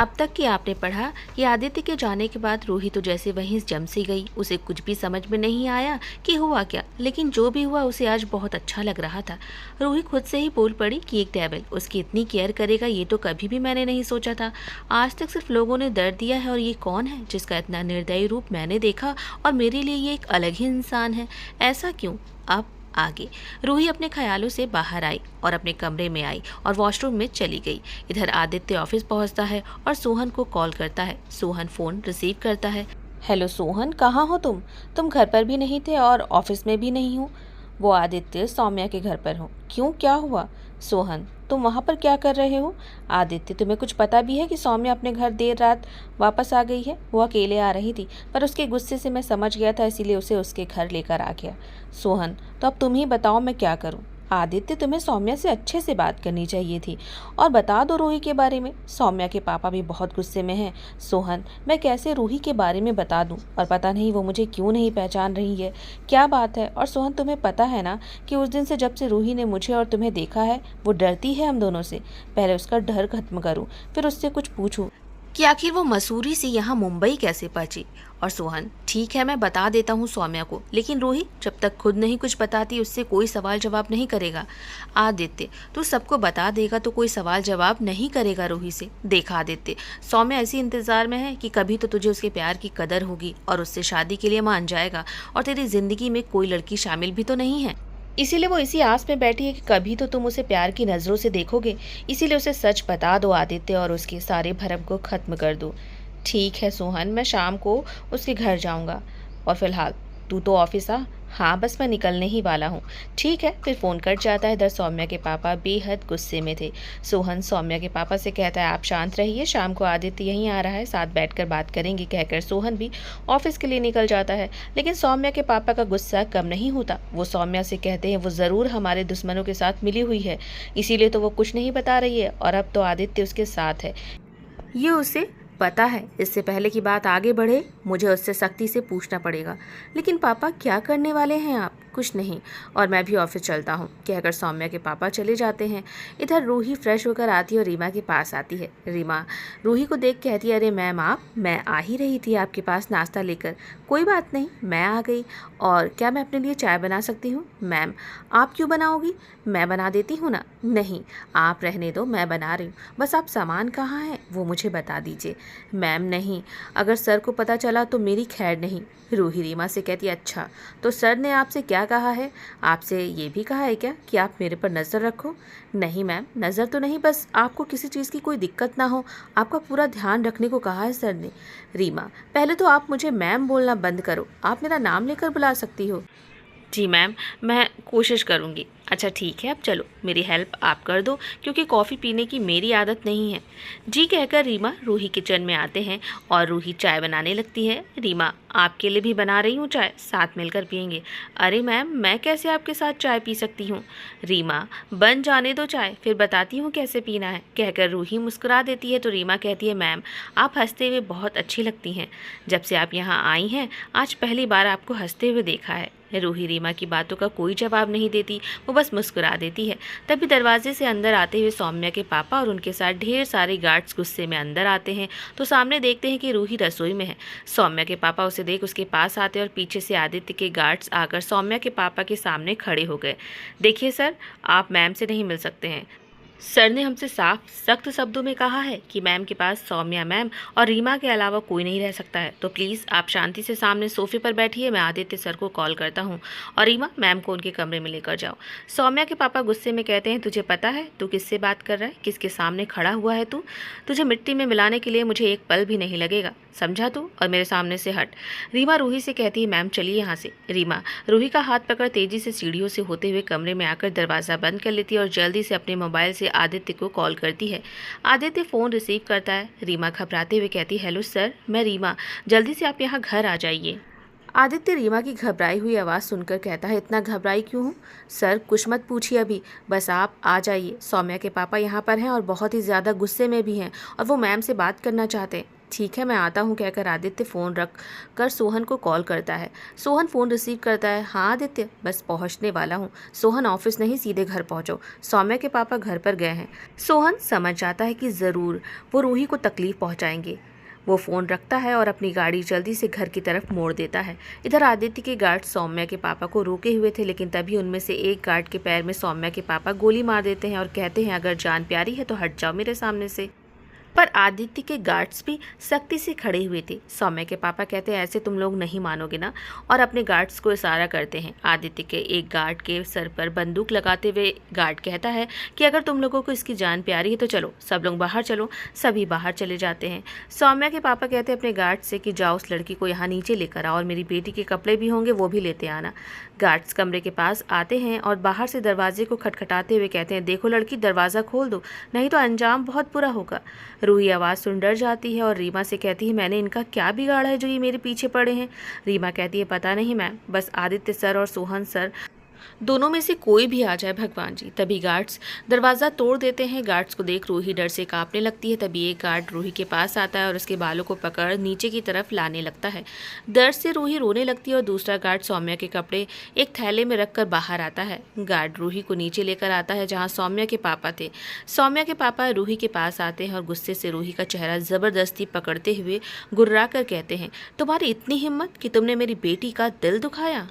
अब तक कि आपने पढ़ा कि आदित्य के जाने के बाद रूही तो जैसे वहीं जम सी गई। उसे कुछ भी समझ में नहीं आया कि हुआ क्या, लेकिन जो भी हुआ उसे आज बहुत अच्छा लग रहा था। रूही खुद से ही बोल पड़ी कि एक डेविल उसकी इतनी केयर करेगा, ये तो कभी भी मैंने नहीं सोचा था। आज तक सिर्फ लोगों ने दर्द दिया है, और ये कौन है जिसका इतना निर्दयी रूप मैंने देखा, और मेरे लिए ये एक अलग ही इंसान है। ऐसा क्यों? अब आगे रूही अपने ख्यालों से बाहर आई और अपने कमरे में आई और वॉशरूम में चली गई। इधर आदित्य ऑफिस पहुंचता है और सोहन को कॉल करता है। सोहन फोन रिसीव करता है। हेलो सोहन, कहाँ हो तुम? घर पर भी नहीं थे और ऑफिस में भी नहीं हो। वो आदित्य, सौम्या के घर पर हो। क्यों, क्या हुआ? सोहन, तुम वहाँ पर क्या कर रहे हो? आदित्य, तुम्हें कुछ पता भी है कि सौम्या अपने घर देर रात वापस आ गई है? वो अकेले आ रही थी, पर उसके गुस्से से मैं समझ गया था, इसीलिए उसे उसके घर लेकर आ गया। सोहन, तो अब तुम ही बताओ मैं क्या करूं? आदित्य, तुम्हें सौम्या से अच्छे से बात करनी चाहिए थी, और बता दो रूही के बारे में। सौम्या के पापा भी बहुत गुस्से में हैं। सोहन, मैं कैसे रूही के बारे में बता दूं, और पता नहीं वो मुझे क्यों नहीं पहचान रही है। क्या बात है? और सोहन, तुम्हें पता है ना कि उस दिन से जब से रूही ने मुझे और तुम्हें देखा है, वो डरती है हम दोनों से। पहले उसका डर खत्म करूं, फिर उससे कुछ पूछूं कि आखिर वो मसूरी से यहाँ मुंबई कैसे पहुंची। और सोहन, ठीक है मैं बता देता हूँ सौम्या को, लेकिन रूही जब तक खुद नहीं कुछ बताती उससे कोई सवाल जवाब नहीं करेगा। आदित्य, तू सबको बता देगा तो कोई सवाल जवाब नहीं करेगा रूही से। देखा आदित्य, सौम्या ऐसी इंतजार में है कि कभी तो तुझे उसके प्यार की कदर होगी और उससे शादी के लिए मान जाएगा, और तेरी जिंदगी में कोई लड़की शामिल भी तो नहीं है। इसीलिए वो इसी आस में बैठी है कि कभी तो तुम उसे प्यार की नज़रों से देखोगे। इसीलिए उसे सच बता दो आदित्य, और उसके सारे भरम को ख़त्म कर दो। ठीक है सोहन, मैं शाम को उसके घर जाऊंगा, और फिलहाल तू तो ऑफिस आ। हाँ, बस मैं निकलने ही वाला हूँ। ठीक है, फिर फ़ोन कट जाता है। इधर सौम्या के पापा बेहद गुस्से में थे। सोहन सौम्या के पापा से कहता है, आप शांत रहिए, शाम को आदित्य यहीं आ रहा है, साथ बैठकर बात करेंगे। कहकर सोहन भी ऑफिस के लिए निकल जाता है। लेकिन सौम्या के पापा का गुस्सा कम नहीं होता। वो सौम्या से कहते हैं, वो ज़रूर हमारे दुश्मनों के साथ मिली हुई है, इसीलिए तो वो कुछ नहीं बता रही है, और अब तो आदित्य उसके साथ है, ये उसे पता है। इससे पहले कि बात आगे बढ़े मुझे उससे सख्ती से पूछना पड़ेगा। लेकिन पापा क्या करने वाले हैं आप? कुछ नहीं, और मैं भी ऑफिस चलता हूँ, कहकर सौम्या के पापा चले जाते हैं। इधर रूही फ्रेश होकर आती है और रीमा के पास आती है। रीमा रूही को देख कहती है, अरे मैम आप, मैं आ ही रही थी आपके पास नाश्ता लेकर। कोई बात नहीं, मैं आ गई। और क्या मैं अपने लिए चाय बना सकती हूँ? मैम आप क्यों बनाओगी, मैं बना देती हूँ ना। नहीं, आप रहने दो, मैं बना रही हूँ, बस आप सामान कहाँ है वो मुझे बता दीजिए। मैम नहीं, अगर सर को पता चला तो मेरी खैर नहीं। रूही रीमा से कहती है, अच्छा तो सर ने आपसे क्या कहा है? आपसे ये भी कहा है क्या कि आप मेरे पर नज़र रखो? नहीं मैम, नज़र तो नहीं, बस आपको किसी चीज़ की कोई दिक्कत ना हो, आपका पूरा ध्यान रखने को कहा है सर ने। रीमा, पहले तो आप मुझे मैम बोलना बंद करो, आप मेरा नाम लेकर बुला सकती हो। जी मैम, मैं कोशिश करूँगी। अच्छा ठीक है, अब चलो मेरी हेल्प आप कर दो, क्योंकि कॉफ़ी पीने की मेरी आदत नहीं है। जी कहकर रीमा रूही किचन में आते हैं और रूही चाय बनाने लगती है। रीमा, आपके लिए भी बना रही हूँ चाय, साथ मिलकर पियेंगे। अरे मैम, मैं कैसे आपके साथ चाय पी सकती हूँ? रीमा, बन जाने दो चाय, फिर बताती हूँ कैसे पीना है। कहकर रूही मुस्कुरा देती है तो रीमा कहती है, मैम आप हंसते हुए बहुत अच्छी लगती हैं। जब से आप यहाँ आई हैं, आज पहली बार आपको हंसते हुए देखा है। रूही रीमा की बातों का कोई जवाब नहीं देती, वो बस मुस्कुरा देती है। तभी दरवाजे से अंदर आते हुए सौम्या के पापा और उनके साथ ढेर सारे गार्ड्स गुस्से में अंदर आते हैं, तो सामने देखते हैं कि रूही रसोई में है। सौम्या के पापा उसे देख उसके पास आते हैं और पीछे से आदित्य के गार्ड्स आकर सौम्या के पापा के सामने खड़े हो गए। देखिए सर, आप मैम से नहीं मिल सकते हैं। सर ने हमसे साफ सख्त शब्दों में कहा है कि मैम के पास सौम्या मैम और रीमा के अलावा कोई नहीं रह सकता है, तो प्लीज़ आप शांति से सामने सोफे पर बैठिए, मैं आदित्य सर को कॉल करता हूँ, और रीमा मैम को उनके कमरे में लेकर जाओ। सौम्या के पापा गुस्से में कहते हैं, तुझे पता है तू किससे बात कर रहा है, किसके सामने खड़ा हुआ है तू? तुझे मिट्टी में मिलाने के लिए मुझे एक पल भी नहीं लगेगा, समझा तू, और मेरे सामने से हट। रीमा रूही से कहती है, मैम चलिए यहाँ से। रीमा रूही का हाथ पकड़ तेजी से सीढ़ियों से होते हुए कमरे में आकर दरवाज़ा बंद कर लेती है और जल्दी से अपने मोबाइल से आदित्य को कॉल करती है। आदित्य फ़ोन रिसीव करता है। रीमा घबराते हुए कहती है, हेलो सर, मैं रीमा, जल्दी से आप यहाँ घर आ जाइए। आदित्य रीमा की घबराई हुई आवाज़ सुनकर कहता है, इतना घबराई क्यों हूँ सर, कुछ मत पूछिए अभी, बस आप आ जाइए। सौम्या के पापा यहाँ पर हैं और बहुत ही ज़्यादा गुस्से में भी हैं, और वो मैम से बात करना चाहते हैं। ठीक है मैं आता हूँ कहकर आदित्य फ़ोन रख कर सोहन को कॉल करता है। सोहन फ़ोन रिसीव करता है। हाँ आदित्य, बस पहुँचने वाला हूँ। सोहन ऑफिस नहीं, सीधे घर पहुँचो, सौम्या के पापा घर पर गए हैं। सोहन समझ जाता है कि ज़रूर वो रूही को तकलीफ़ पहुँचाएंगे। वो फ़ोन रखता है और अपनी गाड़ी जल्दी से घर की तरफ मोड़ देता है। इधर आदित्य के गार्ड सौम्या के पापा को रोके हुए थे, लेकिन तभी उनमें से एक गार्ड के पैर में सौम्या के पापा गोली मार देते हैं और कहते हैं अगर जान प्यारी है तो हट जाओ मेरे सामने से। पर आदित्य के गार्ड्स भी सख्ती से खड़े हुए थे। सौम्या के पापा कहते हैं ऐसे तुम लोग नहीं मानोगे ना, और अपने गार्ड्स को इशारा करते हैं। आदित्य के एक गार्ड के सर पर बंदूक लगाते हुए गार्ड कहता है कि अगर तुम लोगों को इसकी जान प्यारी है तो चलो, सब लोग बाहर चलो। सभी बाहर चले जाते हैं। सौम्या के पापा कहते हैं अपने गार्ड से कि जाओ उस लड़की को यहाँ नीचे लेकर आओ और मेरी बेटी के कपड़े भी होंगे वो भी लेते आना। गार्ड्स कमरे के पास आते हैं और बाहर से दरवाजे को खटखटाते हुए कहते हैं देखो लड़की, दरवाज़ा खोल दो नहीं तो अंजाम बहुत बुरा होगा। रूही आवाज़ सुन डर जाती है और रीमा से कहती है मैंने इनका क्या बिगाड़ा है जो ये मेरे पीछे पड़े हैं। रीमा कहती है पता नहीं मैम, बस आदित्य सर और सोहन सर दोनों में से कोई भी आ जाए भगवान जी। तभी गार्ड्स दरवाज़ा तोड़ देते हैं। गार्ड्स को देख रूही डर से कांपने लगती है। तभी एक गार्ड रूही के पास आता है और उसके बालों को पकड़ नीचे की तरफ लाने लगता है। डर से रूही रोने लगती है और दूसरा गार्ड सौम्या के कपड़े एक थैले में रखकर बाहर आता है। गार्ड रूही को नीचे लेकर आता है जहाँ सौम्या के पापा थे। सौम्या के पापा रूही के पास आते हैं और गुस्से से रूही का चेहरा ज़बरदस्ती पकड़ते हुए गुर्रा कर कहते हैं तुम्हारी इतनी हिम्मत कि तुमने मेरी बेटी का दिल दुखाया।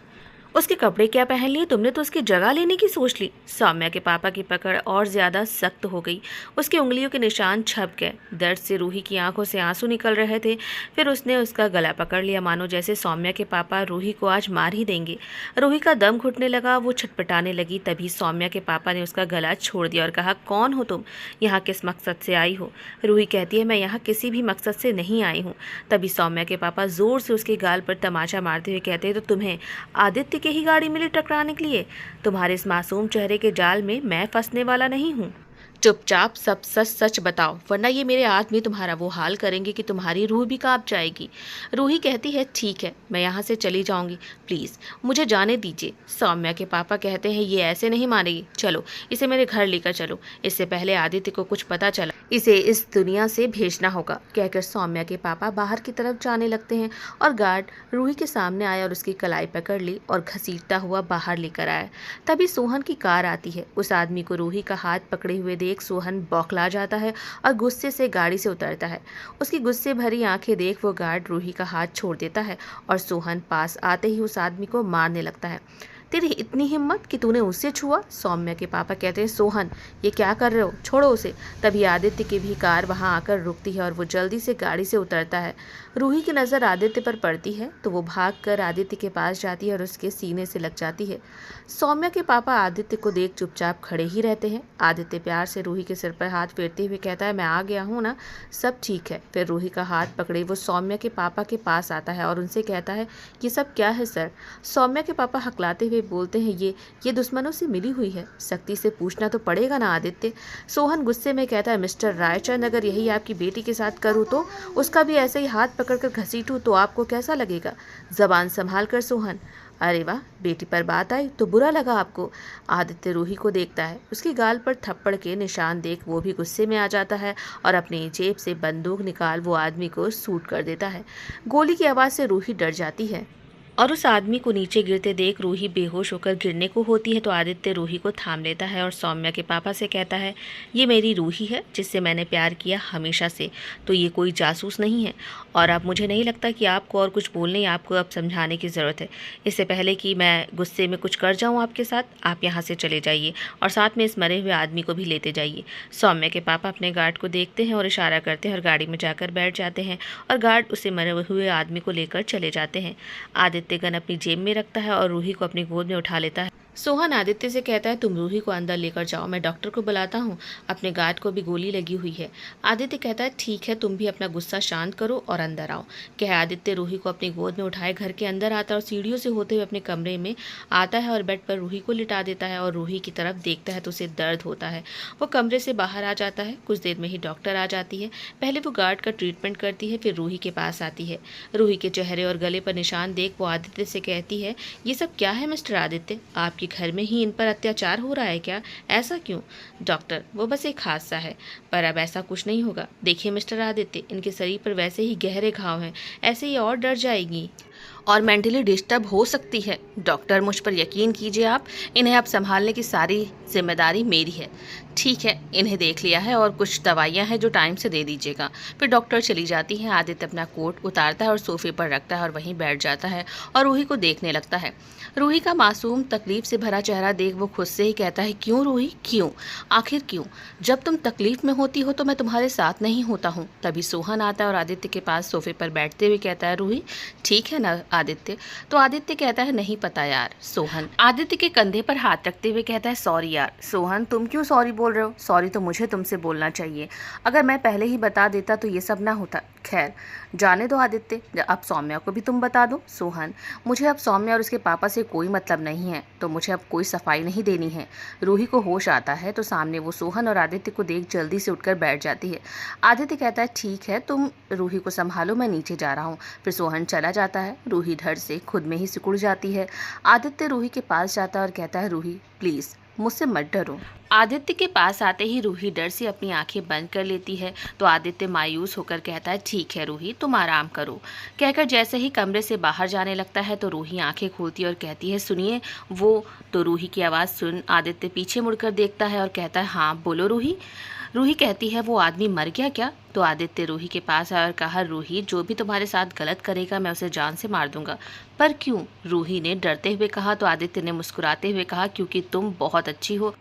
उसके कपड़े क्या पहन लिए तुमने, तो उसकी जगह लेने की सोच ली। सौम्या के पापा की पकड़ और ज़्यादा सख्त हो गई। उसकी उंगलियों के निशान छप गए। दर्द से रूही की आंखों से आंसू निकल रहे थे। फिर उसने उसका गला पकड़ लिया, मानो जैसे सौम्या के पापा रूही को आज मार ही देंगे। रूही का दम घुटने लगा, वो छटपटाने लगी। तभी सौम्या के पापा ने उसका गला छोड़ दिया और कहा कौन हो तुम, यहाँ किस मकसद से आई हो। रूही कहती है मैं यहाँ किसी भी मकसद से नहीं आई हूँ। तभी सौम्या के पापा ज़ोर से उसके गाल पर तमाचा मारते हुए कहते हैं तो तुम्हें आदित्य के ही गाड़ी मिली टकराने के लिए, तुम्हारे इस मासूम चेहरे के जाल में मैं फंसने वाला नहीं हूँ। चुपचाप सब सच सच बताओ, वरना ये मेरे आदमी तुम्हारा वो हाल करेंगे कि तुम्हारी रूह भी कांप जाएगी। रूही कहती है ठीक है मैं यहाँ से चली जाऊँगी, प्लीज़ मुझे जाने दीजिए। सौम्या के पापा कहते हैं ये ऐसे नहीं मानेगी, चलो इसे मेरे घर लेकर चलो, इससे पहले आदित्य को कुछ पता चला इसे इस दुनिया से भेजना होगा। कहकर सौम्या के पापा बाहर की तरफ जाने लगते हैं और गार्ड रूही के सामने आया और उसकी कलाई पकड़ ली और घसीटता हुआ बाहर लेकर आया। तभी सोहन की कार आती है। उस आदमी को रूही का हाथ पकड़े हुए देख सोहन बौखला जाता है और गुस्से से गाड़ी से उतरता है। उसकी गुस्से भरी आंखें देख वो गार्ड रूही का हाथ छोड़ देता है और सोहन पास आते ही उस आदमी को मारने लगता है। तेरी इतनी हिम्मत कि तूने उससे छुआ। सौम्या के पापा कहते हैं सोहन ये क्या कर रहे हो, छोड़ो उसे। तभी आदित्य की भी कार वहां आकर रुकती है और वो जल्दी से गाड़ी से उतरता है। रूही की नज़र आदित्य पर पड़ती है तो वो भागकर आदित्य के पास जाती है और उसके सीने से लग जाती है। सौम्या के पापा आदित्य को देख चुपचाप खड़े ही रहते हैं। आदित्य प्यार से रूही के सिर पर हाथ फेरते हुए कहता है मैं आ गया हूँ ना, सब ठीक है। फिर रूही का हाथ पकड़े वो सौम्या के पापा के पास आता है और उनसे कहता है ये सब क्या है सर। सौम्या के पापा हकलाते हुए बोलते हैं ये दुश्मनों से मिली हुई है, सख्ती से पूछना तो पड़ेगा ना आदित्य। सोहन गुस्से में कहता है मिस्टर रायचंद अगर यही आपकी बेटी के साथ करूँ तो उसका भी ऐसे ही हाथ पकड़कर घसीटूँ तो आपको कैसा लगेगा। जबान संभाल कर सोहन। अरे वाह, बेटी पर बात आई तो बुरा लगा आपको। आदित्य रूही को देखता है, उसके गाल पर थप्पड़ के निशान देख वो भी गुस्से में आ जाता है और अपनी जेब से बंदूक निकाल वो आदमी को शूट कर देता है। गोली की आवाज़ से रूही डर जाती है और उस आदमी को नीचे गिरते देख रूही बेहोश होकर गिरने को होती है तो आदित्य रूही को थाम लेता है और सौम्या के पापा से कहता है ये मेरी रूही है जिससे मैंने प्यार किया हमेशा से, तो ये कोई जासूस नहीं है। और अब मुझे नहीं लगता कि आपको और कुछ बोलने या आपको अब समझाने की ज़रूरत है। इससे पहले कि मैं गुस्से में कुछ कर जाऊँ आपके साथ, आप यहाँ से चले जाइए और साथ में इस मरे हुए आदमी को भी लेते जाइए। सौम्या के पापा अपने गार्ड को देखते हैं और इशारा करते हैं और गाड़ी में जाकर बैठ जाते हैं और गार्ड उसे मरे हुए आदमी को लेकर चले जाते हैं। आदित्य गन अपनी जेब में रखता है और रूही को अपनी गोद में उठा लेता है। सोहन आदित्य से कहता है तुम रूही को अंदर लेकर जाओ, मैं डॉक्टर को बुलाता हूँ, अपने गार्ड को भी गोली लगी हुई है। आदित्य कहता है ठीक है, तुम भी अपना गुस्सा शांत करो और अंदर आओ। कह आदित्य रूही को अपनी गोद में उठाए घर के अंदर आता है और सीढ़ियों से होते हुए अपने कमरे में आता है और बेड पर रूही को लिटा देता है और रूही की तरफ देखता है तो उसे दर्द होता है। वो कमरे से बाहर आ जाता है। कुछ देर में ही डॉक्टर आ जाती है। पहले वो गार्ड का ट्रीटमेंट करती है, फिर रूही के पास आती है। रूही के चेहरे और गले पर निशान देख वो आदित्य से कहती है ये सब क्या है मिस्टर आदित्य, आपकी घर में ही इन पर अत्याचार हो रहा है क्या? ऐसा क्यों? डॉक्टर, वो बस एक हादसा है, पर अब ऐसा कुछ नहीं होगा। देखिए मिस्टर आदित्य, इनके शरीर पर वैसे ही गहरे घाव हैं, ऐसे ही और डर जाएगी और मेंटली डिस्टर्ब हो सकती है। डॉक्टर, मुझ पर यकीन कीजिए आप, इन्हें अब संभालने की सारी जिम्मेदारी मेरी है। ठीक है, इन्हें देख लिया है और कुछ दवाइयाँ हैं जो टाइम से दे दीजिएगा। फिर डॉक्टर चली जाती है। आदित्य अपना कोट उतारता है और सोफे पर रखता है और वहीं बैठ जाता है और रूही को देखने लगता है। रूही का मासूम तकलीफ से भरा चेहरा देख वो खुद से ही कहता है, क्यों रूही, क्यों? आखिर क्यों? जब तुम तकलीफ में होती हो तो मैं तुम्हारे साथ नहीं होता हूँ। तभी सोहन आता है और आदित्य के पास सोफे पर बैठते हुए कहता है, रूही ठीक है ना आदित्य? तो आदित्य कहता है, नहीं पता यार। सोहन आदित्य के कंधे पर हाथ रखते हुए कहता है, सॉरी यार। सोहन, तुम क्यों सॉरी बोल रहे हो? सॉरी तो मुझे तुमसे बोलना चाहिए। अगर मैं पहले ही बता देता तो ये सब ना होता। खैर जाने दो आदित्य, अब सौम्या को भी तुम बता दो। सोहन, मुझे अब सौम्या और उसके पापा से कोई मतलब नहीं है, तो मुझे अब कोई सफाई नहीं देनी है। रूही को होश आता है तो सामने वो सोहन और आदित्य को देख जल्दी से उठकर बैठ जाती है। आदित्य कहता है, ठीक है, तुम रूही को संभालो, मैं नीचे जा रहा हूँ। फिर सोहन चला जाता है। रूही डर से खुद में ही सिकुड़ जाती है। आदित्य रूही के पास जाता है और कहता है, रूही प्लीज़ मुझसे मत डरो। आदित्य के पास आते ही रूही डर से अपनी आंखें बंद कर लेती है। तो आदित्य मायूस होकर कहता है, ठीक है रूही, तुम आराम करो। कहकर जैसे ही कमरे से बाहर जाने लगता है तो रूही आंखें खोलती है और कहती है, सुनिए वो। तो रूही की आवाज़ सुन आदित्य पीछे मुड़कर देखता है और कहता है, हाँ बोलो रूही। रूही कहती है, वो आदमी मर गया क्या? तो आदित्य रूही के पास आया और कहा, रूही जो भी तुम्हारे साथ गलत करेगा मैं उसे जान से मार दूंगा। पर क्यों? रूही ने डरते हुए कहा। तो आदित्य ने मुस्कुराते हुए कहा, क्योंकि तुम बहुत अच्छी हो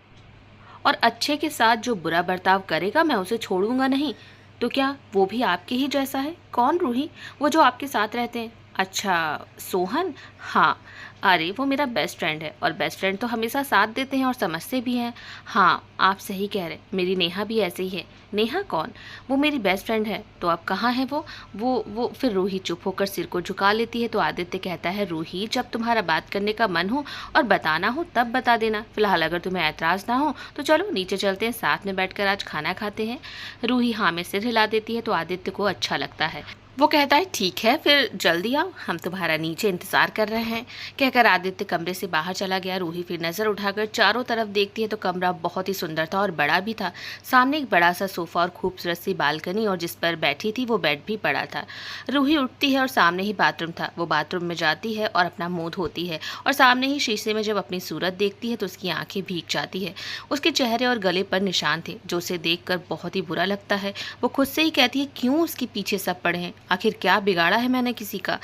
और अच्छे के साथ जो बुरा बर्ताव करेगा मैं उसे छोड़ूंगा नहीं। तो क्या वो भी आपके ही जैसा है? कौन रूही? वो जो आपके साथ रहते हैं। अच्छा सोहन, हाँ। अरे वो मेरा बेस्ट फ्रेंड है और बेस्ट फ्रेंड तो हमेशा साथ देते हैं और समझते भी हैं। हाँ आप सही कह रहे, मेरी नेहा भी ऐसे ही है। नेहा कौन? वो मेरी बेस्ट फ्रेंड है। तो अब कहाँ है वो? फिर रूही चुप होकर सिर को झुका लेती है। तो आदित्य कहता है, रूही जब तुम्हारा बात करने का मन हो और बताना हो तब बता देना। फिलहाल अगर तुम्हें ऐतराज़ ना हो तो चलो नीचे चलते हैं, साथ में बैठकर आज खाना खाते हैं। रूही हाँ में सिर हिला देती है। तो आदित्य को अच्छा लगता है। वो कहता है, ठीक है फिर जल्दी आओ, हम तुम्हारा नीचे इंतजार कर रहे हैं। कहकर आदित्य कमरे से बाहर चला गया। रूही फिर नज़र उठाकर चारों तरफ देखती है तो कमरा बहुत ही सुंदर था और बड़ा भी था। सामने एक बड़ा सा सोफा और खूबसूरत सी बालकनी और जिस पर बैठी थी वो बेड भी पड़ा था। रूही उठती है और सामने ही बाथरूम था। वो बाथरूम में जाती है और अपना मुँह धोती है और सामने ही शीशे में जब अपनी सूरत देखती है तो उसकी आंखें भीग जाती है। उसके चेहरे और गले पर निशान थे जो उसे देखकर बहुत ही बुरा लगता है। वो खुद से ही कहती है, क्यों उसके पीछे सब पड़े हैं? आखिर क्या बिगाड़ा है मैंने किसी का?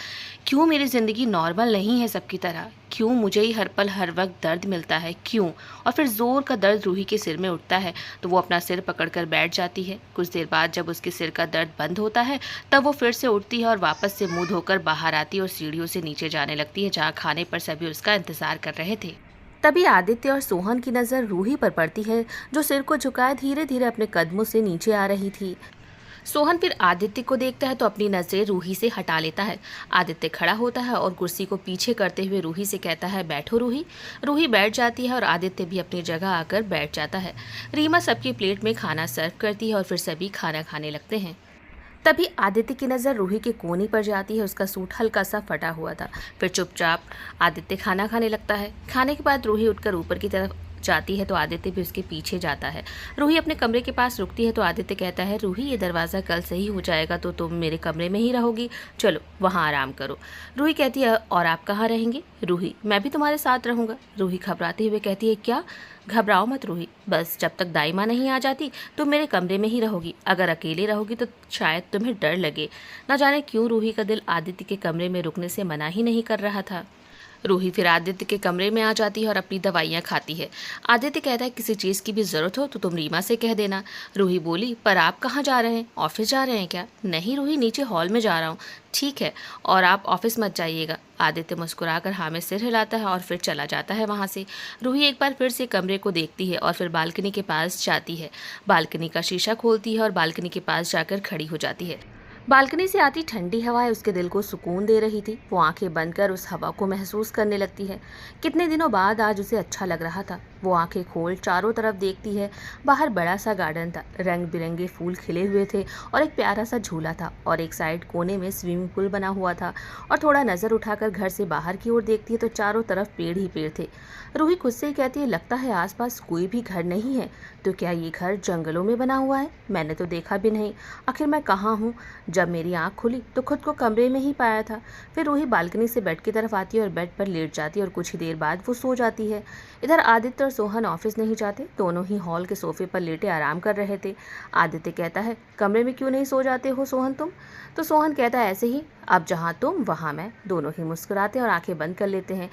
क्यों मेरी ज़िंदगी नॉर्मल नहीं है सबकी तरह? क्यों मुझे ही हर पल हर वक्त दर्द मिलता है? क्यों? और फिर ज़ोर का दर्द रूही के सिर में उठता है तो वो अपना सिर पकड़कर बैठ जाती है। कुछ देर बाद जब उसके सिर का दर्द बंद होता है तब वो फिर से उठती है और वापस से मुंह धोकर बाहर आती है और सीढ़ियों से नीचे जाने लगती है जहाँ खाने पर सभी उसका इंतज़ार कर रहे थे। तभी आदित्य और सोहन की नज़र रूही पर पड़ती है जो सिर को झुकाए धीरे धीरे अपने कदमों से नीचे आ रही थी। सोहन फिर आदित्य को देखता है तो अपनी नज़रें रूही से हटा लेता है। आदित्य खड़ा होता है और कुर्सी को पीछे करते हुए रूही से कहता है, बैठो रूही। रूही बैठ जाती है और आदित्य भी अपनी जगह आकर बैठ जाता है। रीमा सबकी प्लेट में खाना सर्व करती है और फिर सभी खाना खाने लगते हैं। तभी आदित्य की नज़र रूही के कोने पर जाती है। उसका सूट हल्का सा फटा हुआ था। फिर चुपचाप आदित्य खाना खाने लगता है। खाने के बाद रूही उठकर ऊपर की तरफ जाती है तो आदित्य भी उसके पीछे जाता है। रूही अपने कमरे के पास रुकती है तो आदित्य कहता है, रूही ये दरवाज़ा कल सही हो जाएगा तो तुम मेरे कमरे में ही रहोगी, चलो वहाँ आराम करो। रूही कहती है, और आप कहाँ रहेंगे? रूही, मैं भी तुम्हारे साथ रहूँगा। रूही घबराते हुए कहती है, क्या? घबराओ मत रूही, बस जब तक दाई माँ नहीं आ जाती तुम मेरे कमरे में ही रहोगी। अगर अकेले रहोगी तो शायद तुम्हें डर लगे। न जाने क्यों रूही का दिल आदित्य के कमरे में रुकने से मना ही नहीं कर रहा था। रूही फिर आदित्य के कमरे में आ जाती है और अपनी दवाइयाँ खाती है। आदित्य कहता है, किसी चीज़ की भी ज़रूरत हो तो तुम रीमा से कह देना। रूही बोली, पर आप कहाँ जा रहे हैं? ऑफिस जा रहे हैं क्या? नहीं रूही, नीचे हॉल में जा रहा हूँ। ठीक है, और आप ऑफिस मत जाइएगा। आदित्य मुस्कुराकर हाँ में सिर हिलाता है और फिर चला जाता है वहाँ से। रूही एक बार फिर से कमरे को देखती है और फिर बालकनी के पास जाती है। बालकनी का शीशा खोलती है और बालकनी के पास जाकर खड़ी हो जाती है। बालकनी से आती ठंडी हवाएं उसके दिल को सुकून दे रही थी। वो आंखें बंद कर उस हवा को महसूस करने लगती है। कितने दिनों बाद आज उसे अच्छा लग रहा था। वो आंखें खोल चारों तरफ देखती है। बाहर बड़ा सा गार्डन था, रंग बिरंगे फूल खिले हुए थे और एक प्यारा सा झूला था और एक साइड कोने में स्विमिंग पूल बना हुआ था। और थोड़ा नजर उठाकर घर से बाहर की ओर देखती है तो चारों तरफ पेड़ ही पेड़ थे। रूही खुद से ही कहती है, लगता है आसपास कोई भी घर नहीं है। तो क्या ये घर जंगलों में बना हुआ है? मैंने तो देखा भी नहीं। आखिर मैं कहाँ हूँ? जब मेरी आंख खुली तो खुद को कमरे में ही पाया था। फिर रूही बालकनी से बेड की तरफ आती है और बेड पर लेट जाती है और कुछ ही देर बाद वो सो जाती है। इधर आदित्य और सोहन ऑफिस नहीं जाते, दोनों ही हॉल के सोफे पर लेटे आराम कर रहे थे। आदित्य कहता है, कमरे में क्यों नहीं सो जाते हो सोहन तुम? तो सोहन कहता है, ऐसे ही, अब जहाँ तुम वहाँ मैं। दोनों ही मुस्कुराते और आंखें बंद कर लेते हैं।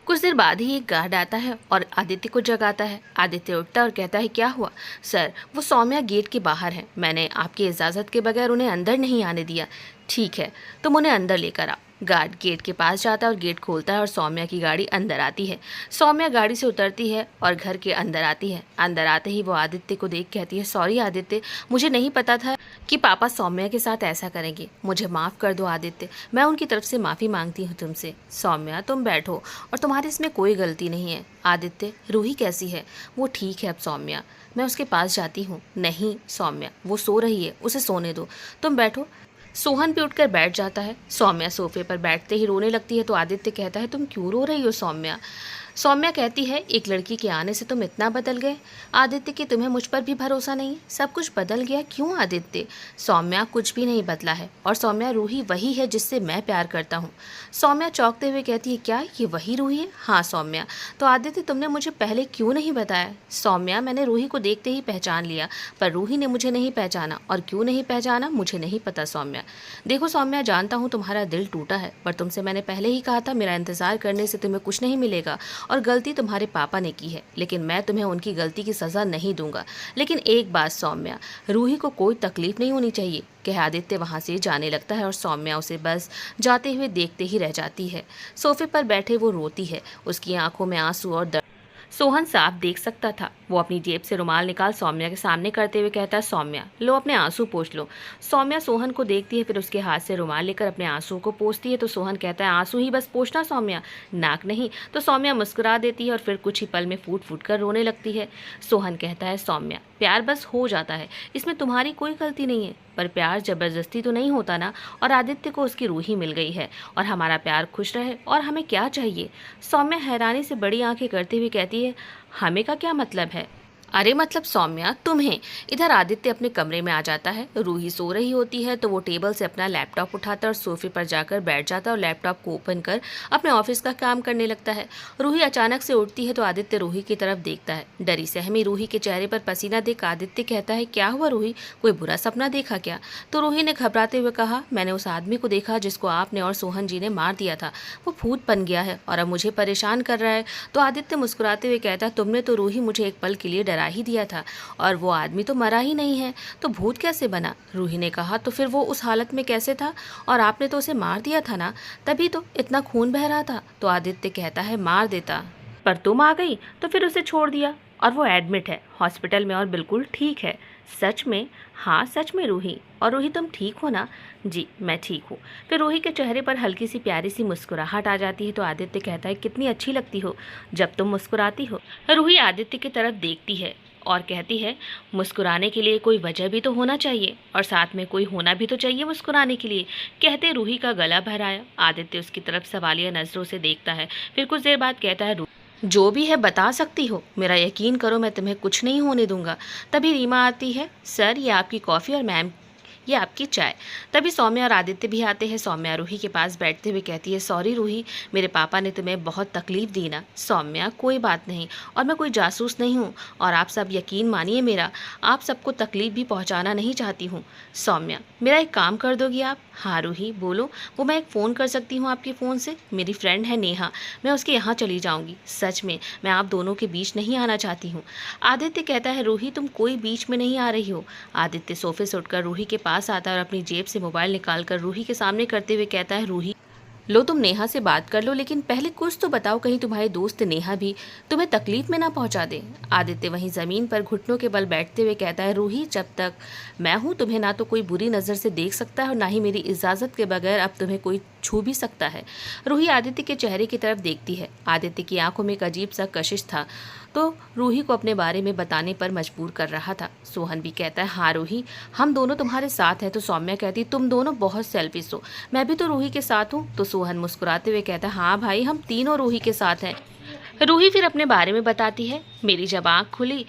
कुछ देर बाद ही एक गार्ड आता है और आदित्य को जगाता है। आदित्य उठता है और कहता है, क्या हुआ? सर, वो सौम्या गेट के बाहर है। मैंने आपकी इजाज़त के बगैर उन्हें अंदर नहीं आने दिया। ठीक है, तुम उन्हें अंदर लेकर आओ। गार्ड गेट के पास जाता है और गेट खोलता है और सौम्या की गाड़ी अंदर आती है। सौम्या गाड़ी से उतरती है और घर के अंदर आती है। अंदर आते ही वो आदित्य को देख कहती है, सॉरी आदित्य, मुझे नहीं पता था कि पापा सौम्या के साथ ऐसा करेंगे। मुझे माफ़ कर दो आदित्य, मैं उनकी तरफ से माफ़ी मांगती हूँ तुमसे। सौम्या, तुम बैठो, और तुम्हारी इसमें कोई गलती नहीं है। आदित्य, रूही कैसी है? वो ठीक है अब सौम्या, मैं उसके पास जाती हूँ। नहीं सौम्या, वो सो रही है, उसे सोने दो, तुम बैठो। सोहन भी उठकर बैठ जाता है। सौम्या सोफे पर बैठते ही रोने लगती है तो आदित्य कहता है, तुम क्यों रो रही हो सौम्या? सौम्या कहती है, एक लड़की के आने से तुम इतना बदल गए आदित्य कि तुम्हें मुझ पर भी भरोसा नहीं? सब कुछ बदल गया क्यों आदित्य? सौम्या, कुछ भी नहीं बदला है, और सौम्या, रूही वही है जिससे मैं प्यार करता हूँ। सौम्या चौंकते हुए कहती है, क्या ये वही रूही है? हाँ सौम्या। तो आदित्य, तुमने मुझे पहले क्यों नहीं बताया? सौम्या, मैंने रूही को देखते ही पहचान लिया, पर रूही ने मुझे नहीं पहचाना, और क्यों नहीं पहचाना मुझे नहीं पता सौम्या। देखो सौम्या, जानता हूँ तुम्हारा दिल टूटा है, पर तुमसे मैंने पहले ही कहा था, मेरा इंतजार करने से तुम्हें कुछ नहीं मिलेगा, और गलती तुम्हारे पापा ने की है, लेकिन मैं तुम्हें उनकी गलती की सज़ा नहीं दूंगा। लेकिन एक बात सौम्या, रूही को कोई तकलीफ नहीं होनी चाहिए। कह आदित्य वहाँ से जाने लगता है और सौम्या उसे बस जाते हुए देखते ही रह जाती है। सोफे पर बैठे वो रोती है, उसकी आंखों में आंसू और दर्द सोहन साफ देख सकता था। वो अपनी जेब से रुमाल निकाल सौम्या के सामने करते हुए कहता है, सौम्या, लो अपने आंसू पोंछ लो। सौम्या सोहन को देखती है, फिर उसके हाथ से रुमाल लेकर अपने आंसू को पोंछती है तो सोहन कहता है, आंसू ही बस पोंछना सौम्या, नाक नहीं। तो सौम्या मुस्कुरा देती है और फिर कुछ ही पल में फूट फूट कर रोने लगती है। सोहन कहता है, सौम्या, प्यार बस हो जाता है, इसमें तुम्हारी कोई गलती नहीं है, पर प्यार जबरदस्ती तो नहीं होता ना। और आदित्य को उसकी रूही मिल गई है, और हमारा प्यार खुश रहे, और हमें क्या चाहिए? सौम्या हैरानी से बड़ी आंखें करते हुए कहती है, हमें का क्या मतलब है? अरे मतलब सौम्या, तुम्हें। इधर आदित्य अपने कमरे में आ जाता है। रूही सो रही होती है तो वो टेबल से अपना लैपटॉप उठाता है और सोफे पर जाकर बैठ जाता है और लैपटॉप को ओपन कर अपने ऑफिस का काम करने लगता है। रूही अचानक से उठती है तो आदित्य रूही की तरफ देखता है। डरी सहमी रूही के चेहरे पर पसीना देख आदित्य कहता है, क्या हुआ रूही, कोई बुरा सपना देखा क्या? तो रूही ने घबराते हुए कहा, मैंने उस आदमी को देखा जिसको आपने और सोहन जी ने मार दिया था। वो भूत बन गया है और अब मुझे परेशान कर रहा है। तो आदित्य मुस्कुराते हुए कहता है, तुमने तो रूही मुझे एक पल के लिए डरा ही दिया था, और वो आदमी तो मरा ही नहीं है, तो भूत कैसे बना? रूही ने कहा, तो फिर वो उस हालत में कैसे था? और आपने तो उसे मार दिया था ना, तभी तो इतना खून बह रहा था। तो आदित्य कहता है, मार देता, पर तुम आ गई तो फिर उसे छोड़ दिया, और वो एडमिट है हॉस्पिटल में और बिल्कुल ठीक है। सच में? हाँ सच में रूही। और रूही, तुम ठीक हो ना? जी मैं ठीक हूँ। फिर रूही के चेहरे पर हल्की सी प्यारी सी मुस्कुराहट आ जाती है तो आदित्य कहता है, कितनी अच्छी लगती हो जब तुम मुस्कुराती हो। रूही आदित्य की तरफ देखती है और कहती है, मुस्कुराने के लिए कोई वजह भी तो होना चाहिए, और साथ में कोई होना भी तो चाहिए मुस्कुराने के लिए। कहते रूही का गला भर आया। आदित्य उसकी तरफ सवालिया नज़रों से देखता है, फिर कुछ देर बाद कहता है, जो भी है बता सकती हो, मेरा यकीन करो मैं तुम्हें कुछ नहीं होने दूंगा। तभी रीमा आती है, सर ये आपकी कॉफ़ी और मैम ये आपकी चाय। तभी सौम्या और आदित्य भी आते हैं। सौम्या रूही के पास बैठते हुए कहती है, सॉरी रूही, मेरे पापा ने तुम्हें बहुत तकलीफ़ दी ना। सौम्या, कोई बात नहीं, और मैं कोई जासूस नहीं हूँ, और आप सब यकीन मानिए मेरा, आप सबको तकलीफ़ भी पहुँचाना नहीं चाहती हूँ। सौम्या, मेरा एक काम कर दोगी आप? हाँ रूही बोलो। वो मैं एक फ़ोन कर सकती हूँ आपके फ़ोन से? मेरी फ्रेंड है नेहा, मैं उसके यहाँ चली जाऊँगी। सच में मैं आप दोनों के बीच नहीं आना चाहती हूँ। आदित्य कहता है, रूही तुम कोई बीच में नहीं आ रही हो। आदित्य सोफे से उठकर रूही के पास आता है और अपनी जेब से मोबाइल निकालकर रूही के सामने करते हुए कहता है, रूही लो तुम नेहा से बात कर लो, लेकिन पहले कुछ तो बताओ, कहीं तुम्हारे दोस्त नेहा भी तुम्हें तकलीफ में ना पहुंचा दे। आदित्य वहीं ज़मीन पर घुटनों के बल बैठते हुए कहता है, रूही जब तक मैं हूँ तुम्हें ना तो कोई बुरी नज़र से देख सकता है और ना ही मेरी इजाज़त के बगैर अब तुम्हें कोई छू भी सकता है। रूही आदित्य के चेहरे की तरफ देखती है। आदित्य की आंखों में एक अजीब सा कशिश था, तो रूही को अपने बारे में बताने पर मजबूर कर रहा था। सोहन भी कहता है, हाँ रूही, हम दोनों तुम्हारे साथ हैं। तो सौम्या कहती, तुम दोनों बहुत सेल्फिश हो, मैं भी तो रूही के साथ हूँ। तो सोहन मुस्कुराते हुए कहता है, हाँ भाई, हम तीनों रूही के साथ हैं। रूही फिर अपने बारे में बताती है, मेरी जब आँख खुली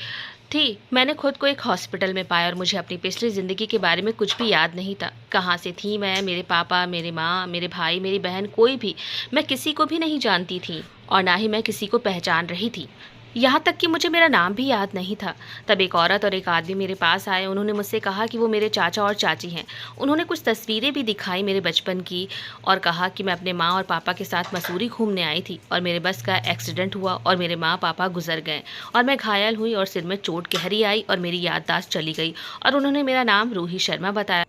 थी मैंने खुद को एक हॉस्पिटल में पाया और मुझे अपनी पिछली ज़िंदगी के बारे में कुछ भी याद नहीं था। कहाँ से थी मैं, मेरे पापा, मेरे माँ, मेरे भाई, मेरी बहन, कोई भी, मैं किसी को भी नहीं जानती थी और ना ही मैं किसी को पहचान रही थी। यहाँ तक कि मुझे मेरा नाम भी याद नहीं था। तब एक औरत और एक आदमी मेरे पास आए। उन्होंने मुझसे कहा कि वो मेरे चाचा और चाची हैं। उन्होंने कुछ तस्वीरें भी दिखाई मेरे बचपन की और कहा कि मैं अपने माँ और पापा के साथ मसूरी घूमने आई थी और मेरे बस का एक्सीडेंट हुआ और मेरे माँ पापा गुजर गए और मैं घायल हुई और सिर में चोट गहरी आई और मेरी याददाश्त चली गई और उन्होंने मेरा नाम रूही शर्मा बताया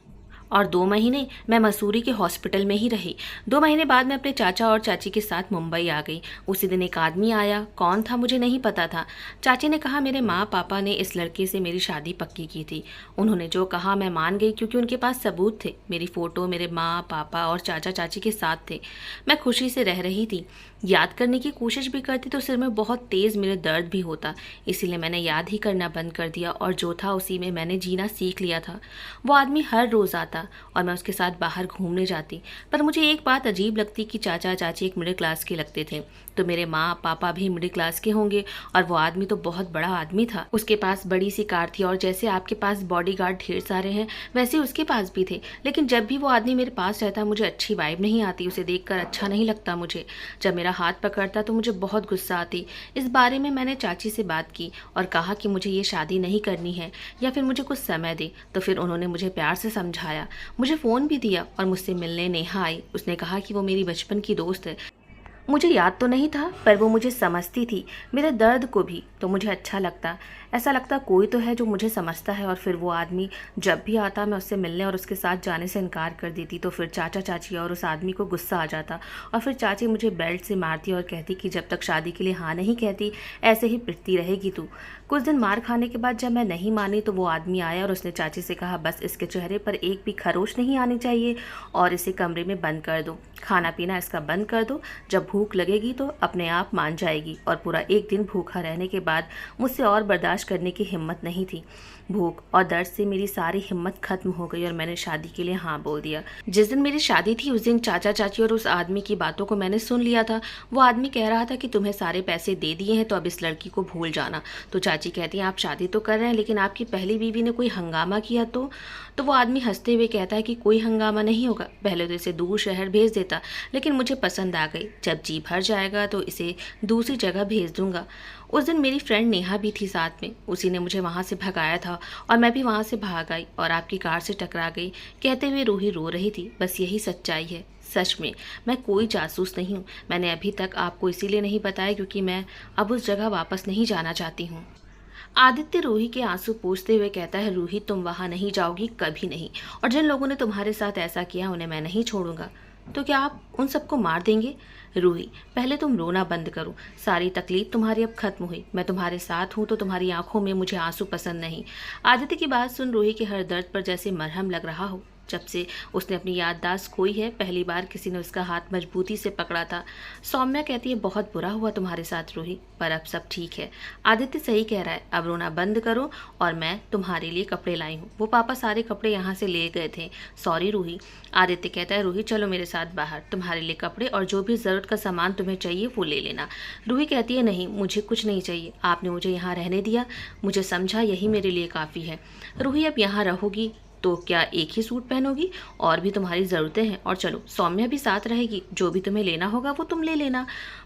और 2 महीने मैं मसूरी के हॉस्पिटल में ही रही। 2 महीने बाद मैं अपने चाचा और चाची के साथ मुंबई आ गई। उसी दिन एक आदमी आया, कौन था मुझे नहीं पता था। चाची ने कहा मेरे माँ पापा ने इस लड़के से मेरी शादी पक्की की थी। उन्होंने जो कहा मैं मान गई क्योंकि उनके पास सबूत थे। मेरी फ़ोटो मेरे माँ पापा और चाचा चाची के साथ थे। मैं खुशी से रह रही थी। याद करने की कोशिश भी करती तो सिर में बहुत तेज़ मेरे दर्द भी होता, इसीलिए मैंने याद ही करना बंद कर दिया और जो था उसी में मैंने जीना सीख लिया था। वो आदमी हर रोज़ आता और मैं उसके साथ बाहर घूमने जाती, पर मुझे एक बात अजीब लगती कि चाचा चाची एक मिडिल क्लास के लगते थे, तो मेरे माँ पापा भी मिडिल क्लास के होंगे और वो आदमी तो बहुत बड़ा आदमी था। उसके पास बड़ी सी कार थी और जैसे आपके पास बॉडीगार्ड ढेर सारे हैं वैसे उसके पास भी थे। लेकिन जब भी वो आदमी मेरे पास रहता मुझे अच्छी वाइब नहीं आती, उसे देखकर अच्छा नहीं लगता मुझे। जब मेरा हाथ पकड़ता तो मुझे बहुत गुस्सा आती। इस बारे में मैंने चाची से बात की और कहा कि मुझे ये शादी नहीं करनी है या फिर मुझे कुछ समय दे। तो फिर उन्होंने मुझे प्यार से समझाया, मुझे फ़ोन भी दिया और मुझसे मिलने नेहा आई। उसने कहा कि वो मेरी बचपन की दोस्त है। मुझे याद तो नहीं था पर वो मुझे समझती थी, मेरे दर्द को भी। तो मुझे अच्छा लगता, ऐसा लगता कोई तो है जो मुझे समझता है। और फिर वो आदमी जब भी आता मैं उससे मिलने और उसके साथ जाने से इनकार कर देती तो फिर चाचा चाची और उस आदमी को गुस्सा आ जाता और फिर चाची मुझे बेल्ट से मारती और कहती कि जब तक शादी के लिए हाँ नहीं कहती ऐसे ही पिटती रहेगी तू। कुछ दिन मार खाने के बाद जब मैं नहीं मानी तो वो आदमी आया और उसने चाची से कहा, बस इसके चेहरे पर एक भी खरोश नहीं आनी चाहिए और इसे कमरे में बंद कर दो, खाना पीना इसका बंद कर दो, जब भूख लगेगी तो अपने आप मान जाएगी। और पूरा एक दिन भूखा रहने के बाद मुझसे और बर्दाश्त करने की हिम्मत नहीं थी। भूख और दर्द से मेरी सारी हिम्मत खत्म हो गई और मैंने शादी के लिए हाँ बोल दिया। जिस दिन मेरी शादी थी उस दिन चाचा चाची और उस आदमी की बातों को मैंने सुन लिया था। वो आदमी कह रहा था कि तुम्हें सारे पैसे दे दिए हैं तो अब इस लड़की को भूल जाना। तो चाची कहती हैं आप शादी तो कर रहे हैं लेकिन आपकी पहली बीवी ने कोई हंगामा किया तो वो आदमी हंसते हुए कहता है कि कोई हंगामा नहीं होगा, पहले तो इसे दूर शहर भेज देता लेकिन मुझे पसंद आ गई, जब जी भर जाएगा तो इसे दूसरी जगह भेज दूंगा। उस दिन मेरी फ्रेंड नेहा भी थी साथ में, उसी ने मुझे वहाँ से भगाया था और मैं भी वहाँ से भाग आई और आपकी कार से टकरा गई। कहते हुए रूही रो रही थी। बस यही सच्चाई है। सच में मैं कोई जासूस नहीं हूँ। मैंने अभी तक आपको इसीलिए नहीं बताया क्योंकि मैं अब उस जगह वापस नहीं जाना चाहती हूँ। आदित्य रूही के आंसू पोंछते हुए कहता है, रूही तुम वहाँ नहीं जाओगी, कभी नहीं, और जिन लोगों ने तुम्हारे साथ ऐसा किया उन्हें मैं नहीं छोड़ूंगा। तो क्या आप उन सबको मार देंगे? रूही पहले तुम रोना बंद करो, सारी तकलीफ तुम्हारी अब खत्म हुई, मैं तुम्हारे साथ हूँ तो तुम्हारी आंखों में मुझे आंसू पसंद नहीं। आदित्य की बात सुन रूही के हर दर्द पर जैसे मरहम लग रहा हो। जब से उसने अपनी याददाश्त खोई है पहली बार किसी ने उसका हाथ मजबूती से पकड़ा था। सौम्या कहती है बहुत बुरा हुआ तुम्हारे साथ रूही, पर अब सब ठीक है। आदित्य सही कह रहा है, अब रोना बंद करो और मैं तुम्हारे लिए कपड़े लाई हूँ। वो पापा सारे कपड़े यहाँ से ले गए थे। सॉरी रूही। आदित्य कहता है, रूही चलो मेरे साथ बाहर, तुम्हारे लिए कपड़े और जो भी ज़रूरत का सामान तुम्हें चाहिए वो ले लेना। रूही कहती है नहीं मुझे कुछ नहीं चाहिए, आपने मुझे यहाँ रहने दिया, मुझे समझा, यही मेरे लिए काफ़ी है। रूही अब यहाँ रहोगी तो क्या एक ही सूट पहनोगी? और भी तुम्हारी ज़रूरतें हैं। और चलो सौम्या भी साथ रहेगी, जो भी तुम्हें लेना होगा वो तुम ले लेना।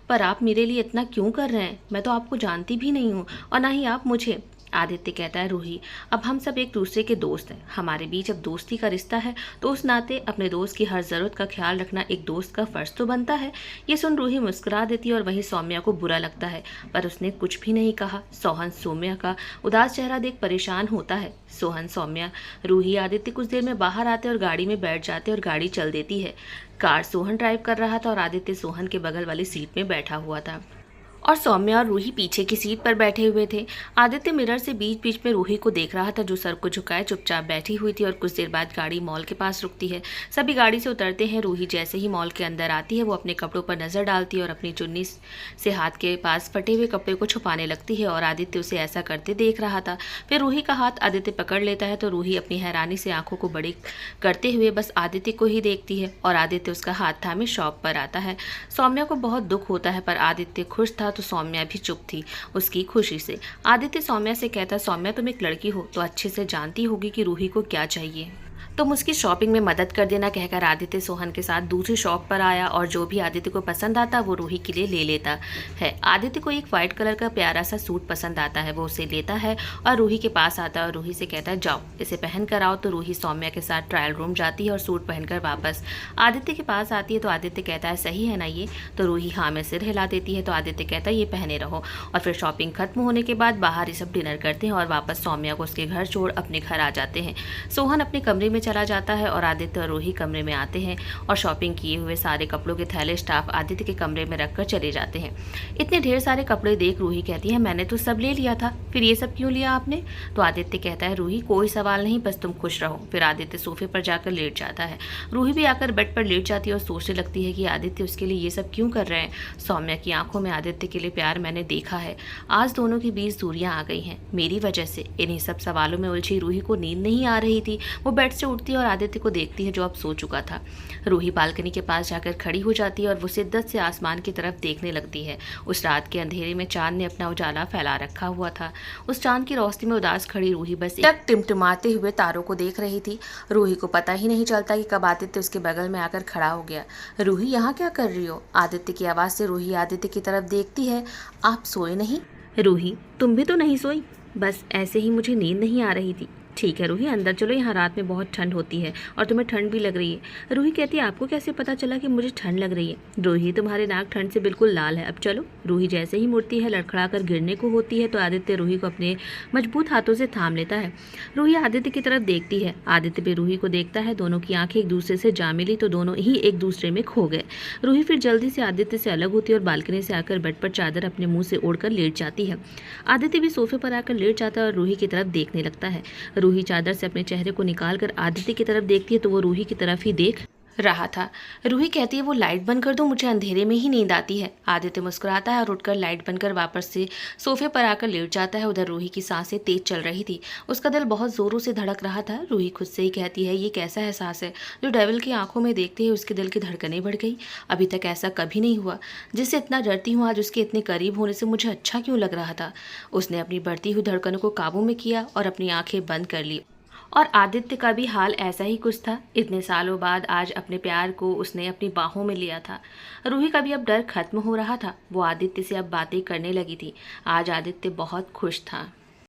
पर आप मेरे लिए इतना क्यों कर रहे हैं? मैं तो आपको जानती भी नहीं हूँ और ना ही आप मुझे। आदित्य कहता है, रूही अब हम सब एक दूसरे के दोस्त हैं, हमारे बीच अब दोस्ती का रिश्ता है तो उस नाते अपने दोस्त की हर ज़रूरत का ख्याल रखना एक दोस्त का फ़र्ज तो बनता है। ये सुन रूही मुस्कुरा देती है और वहीं सौम्या को बुरा लगता है, पर उसने कुछ भी नहीं कहा। सोहन सौम्या का उदास चेहरा देख परेशान होता है। सोहन, सौम्या, रूही, आदित्य कुछ देर में बाहर आते और गाड़ी में बैठ जाते और गाड़ी चल देती है। कार सोहन ड्राइव कर रहा था और आदित्य सोहन के बगल वाली सीट में बैठा हुआ था और सौम्या और रूही पीछे की सीट पर बैठे हुए थे। आदित्य मिरर से बीच बीच में रूही को देख रहा था, जो सर को झुकाए चुपचाप बैठी हुई थी। और कुछ देर बाद गाड़ी मॉल के पास रुकती है। सभी गाड़ी से उतरते हैं। रूही जैसे ही मॉल के अंदर आती है वो अपने कपड़ों पर नजर डालती है और अपनी चुन्नी से हाथ के पास फटे हुए कपड़े को छुपाने लगती है और आदित्य उसे ऐसा करते देख रहा था। फिर रूही का हाथ आदित्य पकड़ लेता है तो रूही अपनी हैरानी से आंखों को बड़ी करते हुए बस आदित्य को ही देखती है और आदित्य उसका हाथ थामे शॉप पर आता है। सौम्या को बहुत दुख होता है, पर आदित्य खुश था तो सौम्या भी चुप थी उसकी खुशी से। आदित्य सौम्या से कहता, सौम्या तुम एक लड़की हो तो अच्छे से जानती होगी कि रूही को क्या चाहिए, तुम उसकी शॉपिंग में मदद कर देना। कहकर आदित्य सोहन के साथ दूसरी शॉप पर आया और जो भी आदित्य को पसंद आता वो रूही के लिए ले लेता है। आदित्य को एक वाइट कलर का प्यारा सा सूट पसंद आता है, वो उसे लेता है और रूही के पास आता है और रूही से कहता है, जाओ इसे पहन कर आओ। तो रूही सौम्या के साथ ट्रायल रूम जाती है और सूट पहनकर वापस आदित्य के पास आती है। तो आदित्य कहता है, सही है ना ये? तो रूही हाँ में सिर हिला देती है। तो आदित्य कहता है, ये पहने रहो। और फिर शॉपिंग खत्म होने के बाद बाहर ही सब डिनर करते हैं और वापस सौम्या को उसके घर छोड़ अपने घर आ जाते हैं। सोहन अपने कमरे में चला जाता है और आदित्य और रूही कमरे में आते हैं और शॉपिंग किए हुए सारे कपड़ों के थैले स्टाफ आदित्य के कमरे में रखकर चले जाते हैं। इतने ढेर सारे कपड़े देख रूही कहती है, मैंने तो सब ले लिया था, फिर ये सब क्यों लिया आपने? तो आदित्य कहता है, रूही कोई सवाल नहीं, बस तुम खुश रहो। फिर आदित्य सोफे पर जाकर लेट जाता है। रूही भी आकर बेड पर लेट जाती है और सोचने लगती है कि आदित्य उसके लिए ये सब क्यों कर रहे हैं। सौम्या की आंखों में आदित्य के लिए प्यार मैंने देखा है, आज दोनों के बीच दूरियां आ गई हैं मेरी वजह से। इन्हीं सब सवालों में उलझी रूही को नींद नहीं आ रही थी। वो बेड से उठती है और आदित्य को देखती है जो अब सो चुका था। रूही बालकनी के पास जाकर खड़ी हो जाती है और वो शिद्दत से आसमान की तरफ देखने लगती है। उस रात के अंधेरे में चांद ने अपना उजाला फैला रखा हुआ था। उस चांद की रोशनी में उदास खड़ी रूही बस एक टिमटिमाते हुए तारों को देख रही थी। रूही को पता ही नहीं चलता कि कब आदित्य उसके बगल में आकर खड़ा हो गया। रूही यहाँ क्या कर रही हो? आदित्य की आवाज़ से रूही आदित्य की तरफ देखती है। आप सोए नहीं? रूही तुम भी तो नहीं सोई? बस ऐसे ही मुझे नींद नहीं आ रही थी। ठीक है रूही, अंदर चलो, यहाँ रात में बहुत ठंड होती है और तुम्हें ठंड भी लग रही है। रूही कहती है, आपको कैसे पता चला कि मुझे ठंड लग रही है? रूही तुम्हारे नाक ठंड से बिल्कुल लाल है, अब चलो। रूही जैसे ही मुड़ती है, लड़खड़ाकर गिरने को होती है तो आदित्य रूही को अपने मजबूत हाथों से थाम लेता है। रूही आदित्य की तरफ देखती है, आदित्य भी रूही को देखता है। दोनों की आंखें एक दूसरे से जा मिली तो दोनों ही एक दूसरे में खो गए। रूही फिर जल्दी से आदित्य से अलग होती है और बालकनी से आकर बेड पर चादर अपने मुंह से ओढ़कर लेट जाती है। आदित्य भी सोफे पर आकर लेट जाता है और रूही की तरफ देखने लगता है। रूही चादर से अपने चेहरे को निकालकर आदित्य की तरफ देखती है तो वो रूही की तरफ ही देख रहा था। रूही कहती है, वो लाइट बंद कर दो, मुझे अंधेरे में ही नींद आती है। आदित्य मुस्कुराता है और उठकर लाइट बंद कर वापस से सोफे पर आकर लेट जाता है। उधर रूही की सांसें तेज चल रही थी, उसका दिल बहुत जोरों से धड़क रहा था। रूही खुद से ही कहती है, ये कैसा एहसास है जो डेविल की आंखों में देखते ही उसके दिल की धड़कनें बढ़ गई। अभी तक ऐसा कभी नहीं हुआ। जिससे इतना डरती हूँ आज उसके इतने करीब होने से मुझे अच्छा क्यों लग रहा था। उसने अपनी बढ़ती हुई धड़कनों को काबू में किया और अपनी आंखें बंद कर ली। और आदित्य का भी हाल ऐसा ही कुछ था। इतने सालों बाद आज अपने प्यार को उसने अपनी बाहों में लिया था। रूही का भी अब डर खत्म हो रहा था। वो आदित्य से अब बातें करने लगी थी। आज आदित्य बहुत खुश था।